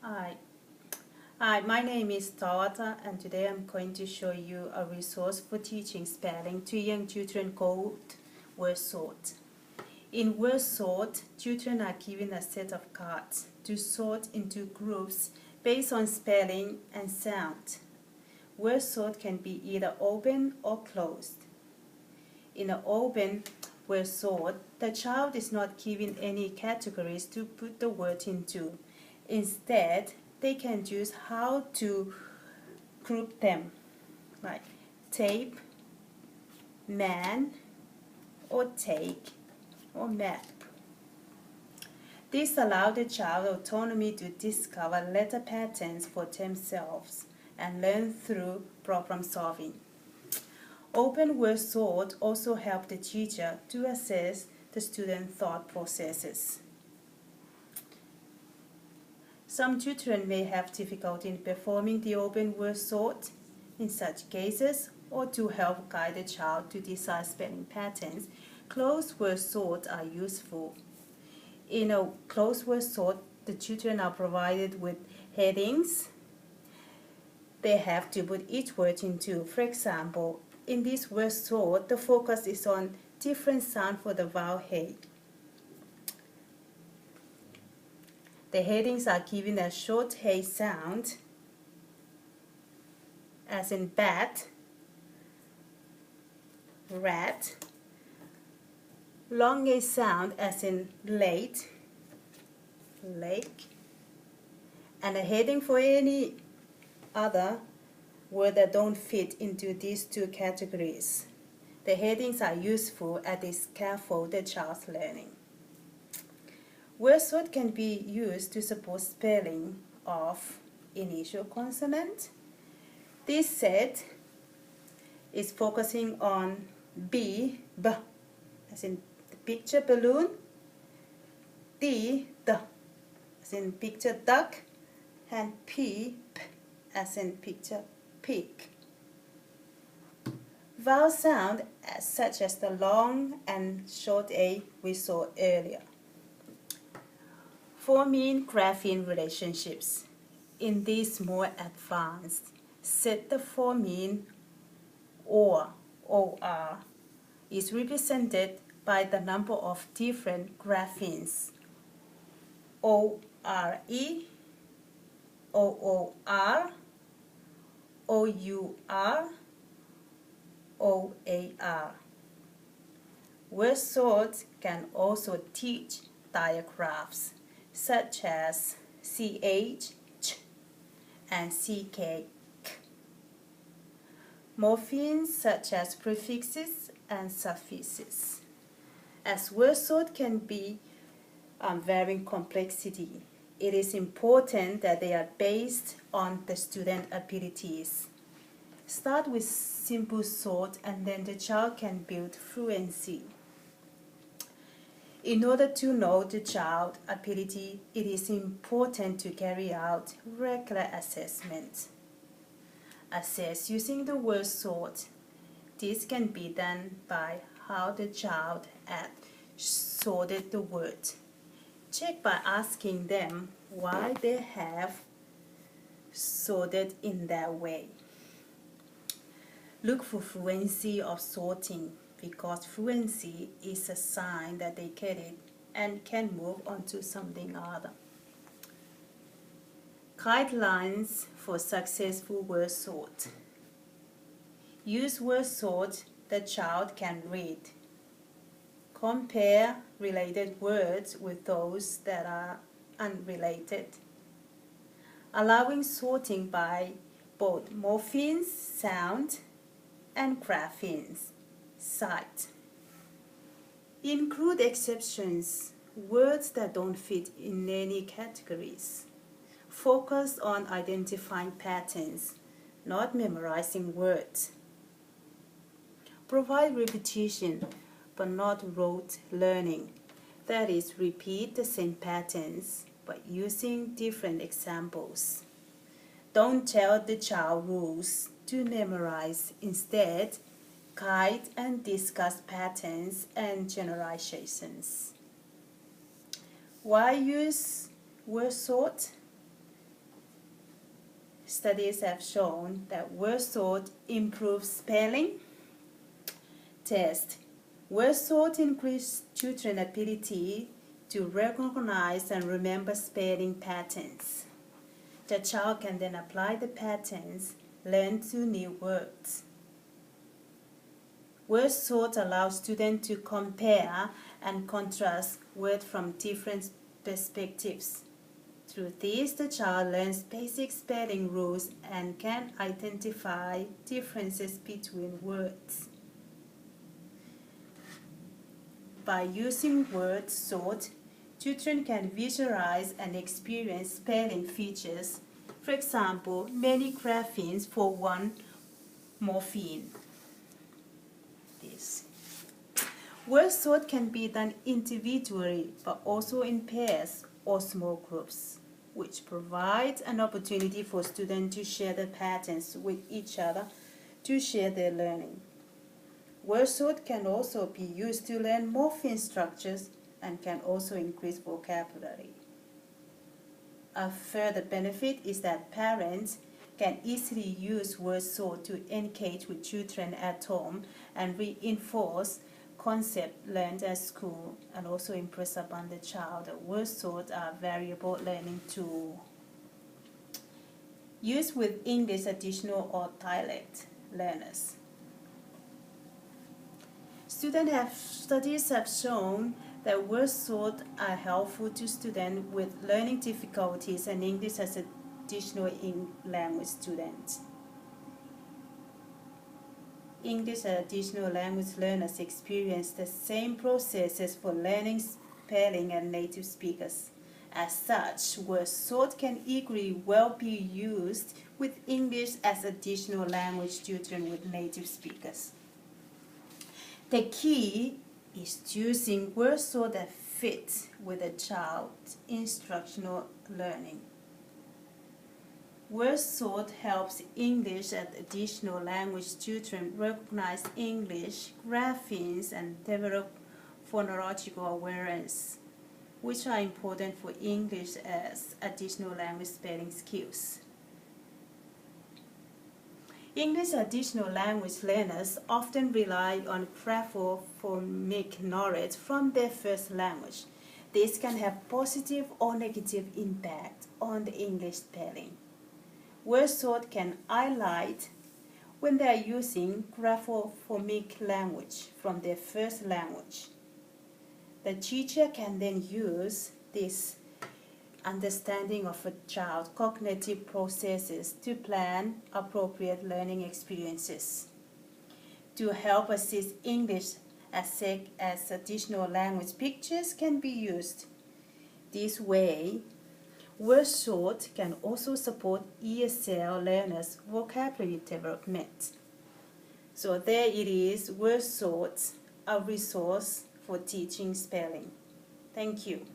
Hi. My name is Tawata and today I'm going to show you a resource for teaching spelling to young children called Word Sort. In Word Sort, children are given a set of cards to sort into groups based on spelling and sound. Word Sort can be either open or closed. In an open word sort, the child is not given any categories to put the word into. Instead, they can choose how to group them, like tape, man, or take, or map. This allows the child autonomy to discover letter patterns for themselves and learn through problem solving. Open word sort also helps the teacher to assess the student thought processes. Some children may have difficulty in performing the open word sort. In such cases, or to help guide the child to decide spelling patterns, closed word sorts are useful. In a closed word sort, the children are provided with headings they have to put each word into. For example, in this word sort, the focus is on different sound for the vowel head. The headings are given a short H sound, as in bat, rat, long H sound, as in late, lake, and a heading for any other word that don't fit into these two categories. The headings are useful as they scaffold the child's learning. Word sort can be used to support spelling of initial consonant. This set is focusing on B, as in the picture balloon, D, as in picture duck, and P, as in picture pig. Vowel sound such as the long and short A we saw earlier. Phoneme grapheme relationships. In these more advanced, set the phoneme or is represented by the number of different graphemes. ORE, OOR, OUR, OAR. Word sorts can also teach diagraphs such as CH, ch, and CK, k. Morphemes such as prefixes and suffixes. As word sort can be varying complexity, it is important that they are based on the student abilities. Start with simple sort and then the child can build fluency. In order to know the child's ability, it is important to carry out regular assessment. Assess using the word sort. This can be done by how the child had sorted the word. Check by asking them why they have sorted in that way. Look for fluency of sorting, because fluency is a sign that they get it and can move on to something other. Guidelines for successful word sort. Use word sort the child can read. Compare related words with those that are unrelated. Allowing sorting by both morphemes, sound, and graphemes, sight. Include exceptions, words that don't fit in any categories. Focus on identifying patterns, not memorizing words. Provide repetition, but not rote learning. That is, repeat the same patterns, but using different examples. Don't tell the child rules to memorize. Instead, guide and discuss patterns and generalizations. Why use word sort? studies have shown that word sort improves spelling test. Word sort increases children's ability to recognize and remember spelling patterns. The child can then apply the patterns, learn 2 new words. Word sort allows students to compare and contrast words from different perspectives. Through this, the child learns basic spelling rules and can identify differences between words. By using word sort, children can visualize and experience spelling features. For example, many graphemes for one morpheme. This. Word sort can be done individually but also in pairs or small groups, which provides an opportunity for students to share the patterns with each other to share their learning. Word sort can also be used to learn morpheme structures and can also increase vocabulary. A further benefit is that parents can easily use word sort to engage with children at home and reinforce concepts learned at school and also impress upon the child that word sorts are a valuable learning tool. Used with English additional or dialect learners. Studies have shown that word sorts are helpful to students with learning difficulties and English as additional language students. English as additional language learners experience the same processes for learning spelling as native speakers. As such, word sort can equally well be used with English as additional language children with native speakers. The key is choosing word sort that fits with a child's instructional learning. Word sort helps English as additional language children recognize English graphemes and develop phonological awareness, which are important for English as additional language spelling skills. English additional language learners often rely on graphophonic knowledge from their first language. This can have positive or negative impact on the English spelling. Word sort can highlight when they are using graphophonic language from their first language. The teacher can then use this understanding of a child's cognitive processes to plan appropriate learning experiences. To help assist English as additional language, pictures can be used. This way, word sort can also support ESL learners' vocabulary development. So there it is, word sorts, a resource for teaching spelling. Thank you.